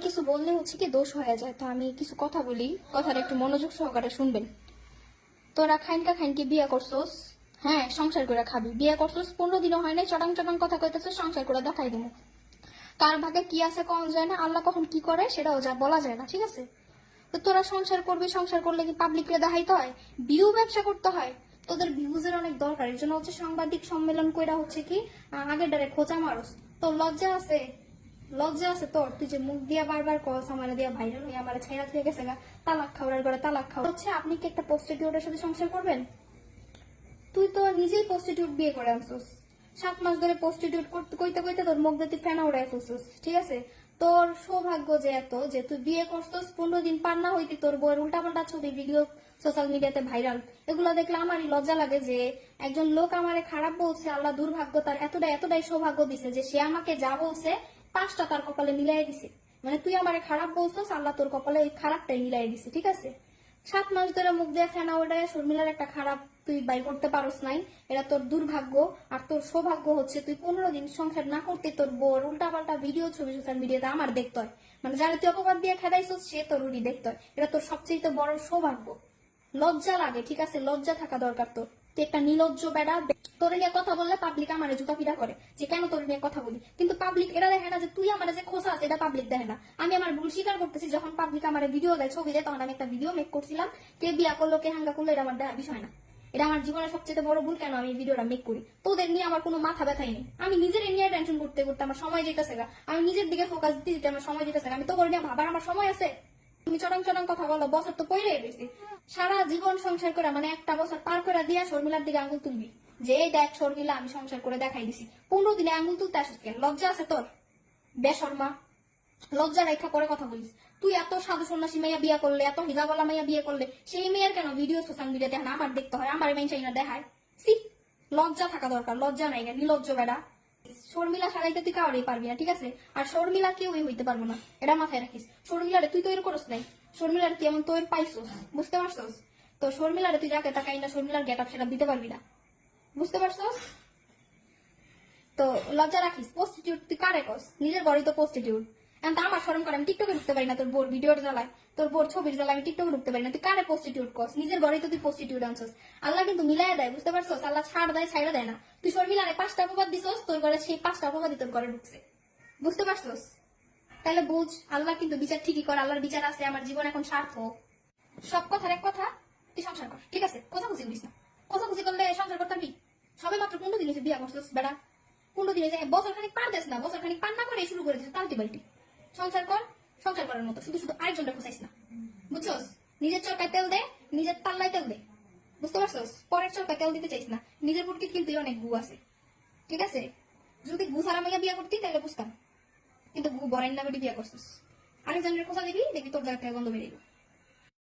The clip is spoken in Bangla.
কিছু বললে হচ্ছে কি দোষ হয়ে যায়, তো আমি কিছু কথা বলি, কথাটা একটু মনোযোগ সহকারে শুনবেন। তোরা খাইনকা খাইনকে বিয়ে করছোস, হ্যাঁ সংসার করে খাবি, বিয়ে করছোস 15 দিনও হয় নাই, চটাং চটাং কথা কইতেছিস, সংসার করে দেখাই দিব। কার ভাগে কি আছে কম যায় না, আল্লাহ কখন কি করে সেটাও যা বলা যায় না, ঠিক আছে? তো তোরা সংসার করবি, সংসার করলে কি পাবলিকরে দেখাইতে হয়, ভিউ ব্যবসা করতে হয়? তোদের ভিউজের অনেক দরকার, এর জন্য হচ্ছে সাংবাদিক সম্মেলন কইরা হচ্ছে কি আগের ডারে খোঁচা মারস। তোর লজ্জা আছে? লজ্জা আছে তোর? তুই যে মুখ দিয়া বারবার কস আমারে দিয়া ভাইরাল হয়ে আমারে ছাইরা থেকে গেছে গা, তালাক খাওয়ার করে তালাক খাওয়া হচ্ছে। আপনি কি একটা প্রস্টিটিউটের সাথে সংসার করবেন? তুই তো নিজেই প্রস্টিটিউট বিয়ে করে আনছিস, 7 মাস ধরে প্রস্টিটিউট করতে কইতে কইতে তোর মুখ দিয়ে ফেনা উড়াই ফেলছিস, ঠিক আছে? তোর সৌভাগ্য যে এত যে তুই বিয়ে করছিস, 15 দিন পার না হইতে তোর বউয়ের উল্টাপাল্টা ছবি ভিডিও সোশ্যাল মিডিয়াতে ভাইরাল। এগুলো দেখলে আমারই লজ্জা লাগে যে একজন লোক আমারে খারাপ বলছে, আল্লাহ দুর্ভাগ্য তার এতটাই সৌভাগ্য দিছে যে সে আমাকে যা বলছে 5টা তার কপালে মিলাই দিছে। মানে তুই আমারে খারাপ বলছিস, আল্লাহ তোর কপালে ওই খারাপটাই মিলাই দিছে, ঠিক আছে? 7 মাস ধরে মুখ দিয়ে ফেনা ওটায় শর্মিলার একটা খারাপ তুই বাইর করতে পারস নাই, এটা তোর দুর্ভাগ্য। আর তোর সৌভাগ্য হচ্ছে তুই 15 দিন সংসার না করতে তোর বোর উল্টাপাল্টা ভিডিও ছবি সোশ্যাল মিডিয়াতে আমার দেখতে হয়, মানে যারা তুই অপবাদ দিয়ে খেদাইছিস সে তোর উড়ি দেখতে হয়, এটা তোর সবচেয়ে বড় সৌভাগ্য। লজ্জা লাগে, ঠিক আছে? লজ্জা থাকা দরকার তোর। তুই একটা নির্লজ্জ বেড়া। তোর নিয়ে কথা বললে পাবলিক আমারে জুতা পিটা করে যে কেন তোর নিয়ে কথা বলি, কিন্তু পাবলিক এটা দেখে না যে তুই আমার যে খোসা আছে এটা পাবলিক দেখে না। আমি আমার ভুল স্বীকার করতেছি, যখন পাবলিক আমার ভিডিও দেয় ছবি দেয় তখন আমি একটা ভিডিও মেক করছিলাম, কে বিয়া করলো কে হাঙ্গা করলো এটা আমার দেখার বিষয় না। এটা আমার জীবনের সবচেয়ে বড় ভুল, কেন আমি এই ভিডিওটা মেক করি। তোদের নিয়ে আমার কোনো মাথা ব্যথাই নেই, আমি নিজের নিয়ে টেনশন করতে করতে আমার সময় যেতেছে গা, আমি নিজের দিকে ফোকাস দিতে দিতে আমার সময় যেতেছে গা। আমি তো করে নিয়ে ভাবার আমার সময় আছে? তুমি চটাং চটাং কথা বলো, বছর তো পড়ে গেছি, সারা জীবন সংসার করে মানে একটা বছর পার করে দিয়া শর্মিলার দিকে আঙুল তুলবি যে এই দেখ শর্মিলা আমি সংসার করে দেখাই দিছি। 15 দিনে আঙুল তুলতে আসিস কেন? লজ্জা আছে তোর? বেশর্মা, লজ্জা রেখা করে কথা বলিস। তুই এত সাধু সন্ন্যাসী মেয়া বিয়ে করলে, এত হিজাবলা মেয়া বিয়ে করলে, সেই মেয়ের কেন ভিডিও সোশ্যাল মিডিয়া দেখে না আমার দেখতে হয়, আমার মেয়ে চাই না দেখায়? সি, লজ্জা থাকা দরকার, লজ্জা নাই কেন? নির্লজ্জ বেড়া। শর্মিলা সারাইতে তুই কাউরেই পারবি না, ঠিক আছে? আর শর্মিলা কেউই হইতে পারবো না, এটা মাথায় রাখিস। শর্মিলারে তুই তৈরি করস নাই, শর্মিলার তুই এমন তৈরি পাইছস, বুঝতে পারছস? তো শর্মিলারে তুই যাকে তাকাই না শর্মিলার গেট আপ সেটা দিতে পারবি না, বুঝতে পারছস? তো লজ্জা রাখিস। প্রস্টিটিউট তুই কারে কস? নিজের ঘরেই তো প্রস্টিটিউট। এখন তো আমার শরম করে আমি টিকটকে ঢুকতে পারি না, তোর বোর ভিডিওর জ্বালায়, তোর বোর ছবির জ্বালায় আমি টিকটকে ঢুকতে পারি না। তুই কারে প্রস্টিটিউট কস? নিজের ঘরেই তো তুই প্রস্টিটিউট আনছস। আল্লাহ কিন্তু মিলাই দেয়, বুঝতে পারছস? আল্লাহ ছাড় দেয়, ছাইড়া দেয় না। তুই শর্মিলারে 5টা অপবাদ দিছস, তোর ঘরে সেই 5টা অপবাদই তোর ঘরে ঢুকছে, বুঝতে পারছস? তাহলে বুঝ, আল্লাহ কিন্তু বিচার ঠিকই করে, আল্লাহর বিচার আছে। আমার জীবন এখন সার্থক। সব কথার এক কথা, তুই সংসার কর, ঠিক আছে? কোথাকুচি করিস না, কোথাকুচি করলে সংসার করতে পারবি? সবে মাত্র 15 দিন বিয়া করছিস বেড়া, 15 দিনে বছর খানিক পার দেস না, বছর খানিক পার না করে শুরু করে দিস পাল্টি পাল্টি। সংসার কর, সংসার করার মতো, শুধু শুধু আরেকজনটা খুঁজাইস না, বুঝছস? নিজের চরকায় তেল দে, নিজের পাল্লায় তেল দে, বুঝতে পারছস? পরের চরকায় তেল দিতে চাইস না। নিজের পুটকি কিন্তু অনেক গু আছে, ঠিক আছে? যদি গু সারা মাইয়া বিয়া করতি তাহলে বুঝতাম, কিন্তু গু বরাইন না বেটি বিয়া করছিস। আরেকজনের খোঁজা দিবি, দেখবি তোর জায়গা থেকে গন্ধ বেরিয়ে